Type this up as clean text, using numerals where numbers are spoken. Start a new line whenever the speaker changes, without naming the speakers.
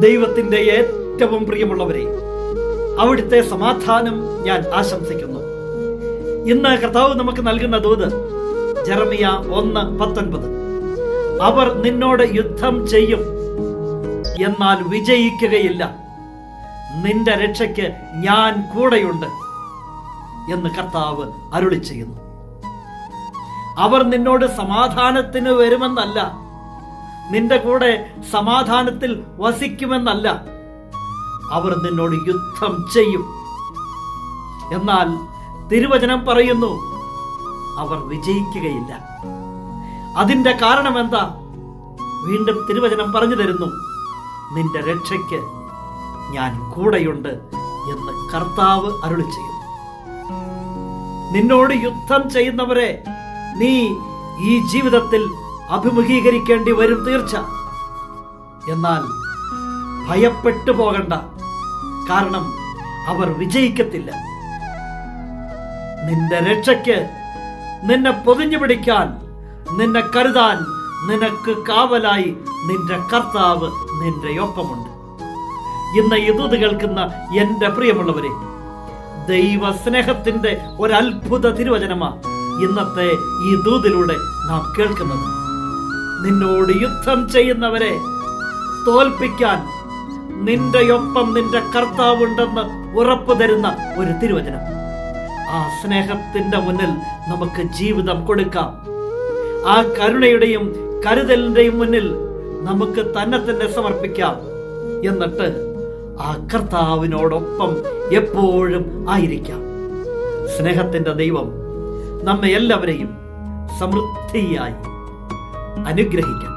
ദൈവത്തിന്റെ ഏറ്റവും പ്രിയമുള്ളവരെ, അവിടുത്തെ സമാധാനം ഞാൻ ആശംസിക്കുന്നു. ഇന്ന് കർത്താവ് നമുക്ക് നൽകുന്ന ദൂത് ജെറമിയ 1:19. അവർ നിന്നോട് യുദ്ധം ചെയ്യും, എന്നാൽ വിജയിക്കുകയില്ല. നിന്റെ രക്ഷയ്ക്ക് ഞാൻ കൂടെയുണ്ട് എന്ന് കർത്താവ് അരുളി ചെയ്യുന്നു. അവർ നിന്നോട് സമാധാനത്തിന് വരുമെന്നല്ല, നിന്റെ കൂടെ സമാധാനത്തിൽ വസിക്കുമെന്നല്ല, അവർ നിന്നോട് യുദ്ധം ചെയ്യും. എന്നാൽ തിരുവചനം പറയുന്നു, അവർ വിജയിക്കുകയില്ല. അതിന്റെ കാരണം എന്താ? വീണ്ടും തിരുവചനം പറഞ്ഞു തരുന്നു, നിന്റെ രക്ഷയ്ക്ക് ഞാൻ കൂടെയുണ്ട് എന്ന് കർത്താവ് അരുളി ചെയ്യുന്നു. നിന്നോട് യുദ്ധം ചെയ്യുന്നവരെ നീ ഈ ജീവിതത്തിൽ അഭിമുഖീകരിക്കേണ്ടി വരും, തീർച്ച. എന്നാൽ ഭയപ്പെട്ടു പോകണ്ട, കാരണം അവർ വിജയിക്കത്തില്ല. നിന്റെ രക്ഷയ്ക്ക്, നിന്നെ പൊതിഞ്ഞു പിടിക്കാൻ, നിന്നെ കരുതാൻ, നിനക്ക് കാവലായി നിന്റെ കർത്താവ് നിന്റെ ഒപ്പമുണ്ട്. ഇന്ന് ഈ ദൂത് കേൾക്കുന്ന എന്റെ പ്രിയമുള്ളവരെ, ദൈവ സ്നേഹത്തിന്റെ ഒരത്ഭുത തിരുവചനമാ ഇന്നത്തെ ഈ ദൂതിലൂടെ നാം കേൾക്കുന്നത്. നിന്നോട് യുദ്ധം ചെയ്യുന്നവരെ തോൽപ്പിക്കാൻ നിന്റെ ഒപ്പം നിന്റെ കർത്താവുണ്ടെന്ന് ഉറപ്പു തരുന്ന ഒരു തിരുവചനം. ആ സ്നേഹത്തിന്റെ മുന്നിൽ നമുക്ക് ജീവിതം കൊടുക്കാം. ആ കരുണയുടെയും കരുതലിന്റെയും മുന്നിൽ നമുക്ക് തന്നെ സമർപ്പിക്കാം. എന്നിട്ട് ആ കർത്താവിനോടൊപ്പം എപ്പോഴും ആയിരിക്കാം. സ്നേഹത്തിന്റെ ദൈവം നമ്മെ എല്ലാവരെയും സമൃദ്ധിയായി അനുഗ്രഹിക്കാം.